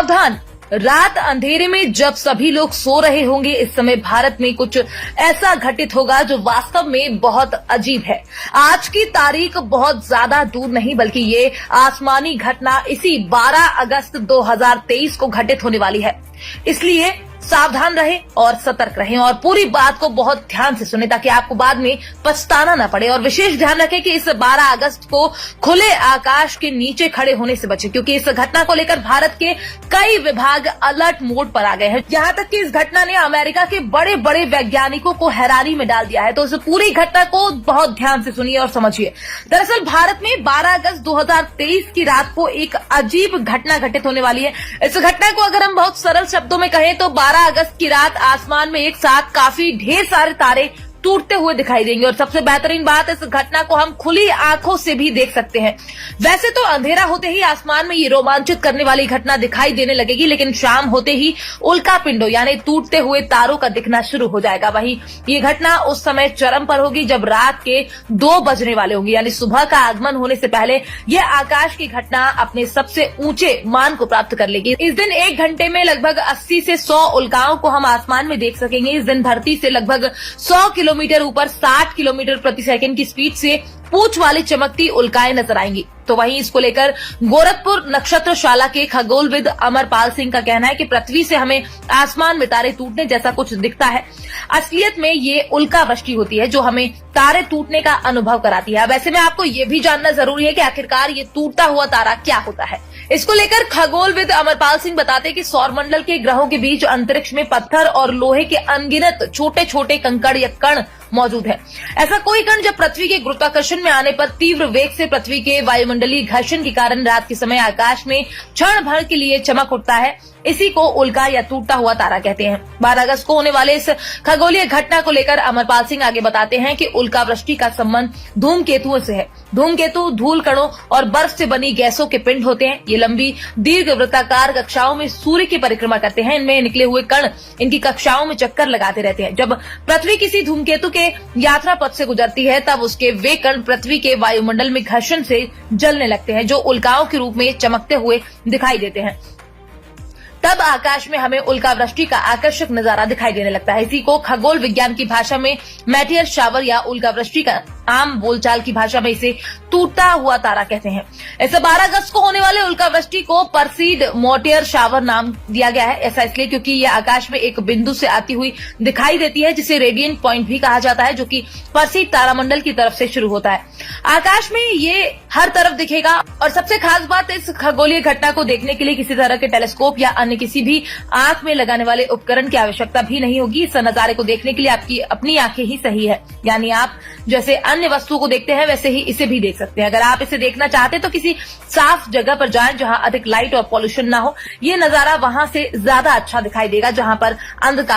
सावधान, रात अंधेरे में जब सभी लोग सो रहे होंगे, इस समय भारत में कुछ ऐसा घटित होगा जो वास्तव में बहुत अजीब है। आज की तारीख बहुत ज्यादा दूर नहीं बल्कि ये आसमानी घटना इसी 12 अगस्त 2023 को घटित होने वाली है। इसलिए सावधान रहें और सतर्क रहें और पूरी बात को बहुत ध्यान से सुनें ताकि आपको बाद में पछताना न पड़े। और विशेष ध्यान रखें कि इस 12 अगस्त को खुले आकाश के नीचे खड़े होने से बचें, क्योंकि इस घटना को लेकर भारत के कई विभाग अलर्ट मोड पर आ गए हैं। यहाँ तक कि इस घटना ने अमेरिका के बड़े बड़े वैज्ञानिकों को हैरानी में डाल दिया है। तो इस पूरी घटना को बहुत ध्यान से सुनिए और समझिए। दरअसल भारत में 12 अगस्त 2023 की रात को एक अजीब घटना घटित होने वाली है। इस घटना को अगर हम बहुत सरल शब्दों में कहें तो 12 अगस्त की रात आसमान में एक साथ काफी ढेर सारे तारे टूटते हुए दिखाई देंगे और सबसे बेहतरीन बात, इस घटना को हम खुली आंखों से भी देख सकते हैं। वैसे तो अंधेरा होते ही आसमान में ये रोमांचित करने वाली घटना दिखाई देने लगेगी, लेकिन शाम होते ही उल्का पिंडों यानी टूटते हुए तारों का दिखना शुरू हो जाएगा। वहीं ये घटना उस समय चरम पर होगी जब रात के 2 बजने वाले होंगे, यानी सुबह का आगमन होने से पहले यह आकाश की घटना अपने सबसे ऊंचे मान को प्राप्त कर लेगी। इस दिन 1 घंटे में लगभग 80 से 100 उल्काओं को हम आसमान में देख सकेंगे। इस दिन धरती से लगभग 100 किलोमीटर ऊपर 60 किलोमीटर प्रति सेकंड की स्पीड से पूंछ वाली चमकती उल्काएं नजर आएंगी। तो वहीं इसको लेकर गोरखपुर नक्षत्रशाला के खगोलविद अमरपाल सिंह का कहना है कि पृथ्वी से हमें आसमान में तारे टूटने जैसा कुछ दिखता है। असलियत में ये उल्का वृष्टि होती है जो हमें तारे टूटने का अनुभव कराती है। अब ऐसे में आपको ये भी जानना जरूरी है कि आखिरकार ये टूटता हुआ तारा क्या होता है। इसको लेकर खगोलविद अमरपाल सिंह बताते हैं कि सौरमंडल के ग्रहों के बीच अंतरिक्ष में पत्थर और लोहे के अनगिनत छोटे छोटे कंकड़ या कण मौजूद है। ऐसा कोई कण जब पृथ्वी के गुरुत्वाकर्षण में आने पर तीव्र वेग से पृथ्वी के वायुमंडलीय घर्षण के कारण रात के समय आकाश में क्षण भर के लिए चमक उठता है, इसी को उल्का या टूटता हुआ तारा कहते हैं। 12 अगस्त को होने वाले इस खगोलीय घटना को लेकर अमरपाल सिंह आगे बताते हैं कि उल्का वृष्टि का संबंध धूमकेतुओं से है। धूमकेतु धूल कणों और बर्फ से बनी गैसों के पिंड होते हैं। ये लंबी दीर्घ वृत्ताकार कक्षाओं में सूर्य की परिक्रमा करते हैं। इनमें निकले हुए कण इनकी कक्षाओं में चक्कर लगाते रहते हैं। जब पृथ्वी किसी धूमकेतु के यात्रा पथ से गुजरती है तब उसके वे कण पृथ्वी के वायुमंडल में घर्षण से जलने लगते हैं, जो उल्काओं के रूप में चमकते हुए दिखाई देते हैं। तब आकाश में हमें उल्का वृष्टि का आकर्षक नजारा दिखाई देने लगता है। इसी को खगोल विज्ञान की भाषा में मेटियर शावर या उल्का वृष्टि का, आम बोलचाल की भाषा में इसे टूटता हुआ तारा कहते हैं। ऐसे 12 अगस्त को होने वाले उल्का वृष्टि को परसीड मोटियर शावर नाम दिया गया है। ऐसा इसलिए क्योंकि यह आकाश में एक बिंदु से आती हुई दिखाई देती है जिसे रेडियंट पॉइंट भी कहा जाता है, जो कि परसीड तारामंडल की तरफ से शुरू होता है। आकाश में ये हर तरफ दिखेगा और सबसे खास बात, इस खगोलीय घटना को देखने के लिए किसी तरह के टेलीस्कोप या अन्य किसी भी आंख में लगाने वाले उपकरण की आवश्यकता भी नहीं होगी। इस नजारे को देखने के लिए आपकी अपनी आंखें ही सही है, यानी आप जैसे अन्य वस्तुओं को देखते हैं वैसे ही इसे भी देख सकते हैं। अगर आप इसे देखना चाहते हैं तो किसी साफ जगह पर जाएं जहां अधिक लाइट और पॉल्यूशन ना हो। ये नजारा वहां से ज्यादा अच्छा दिखाई देगा जहां पर अंधकार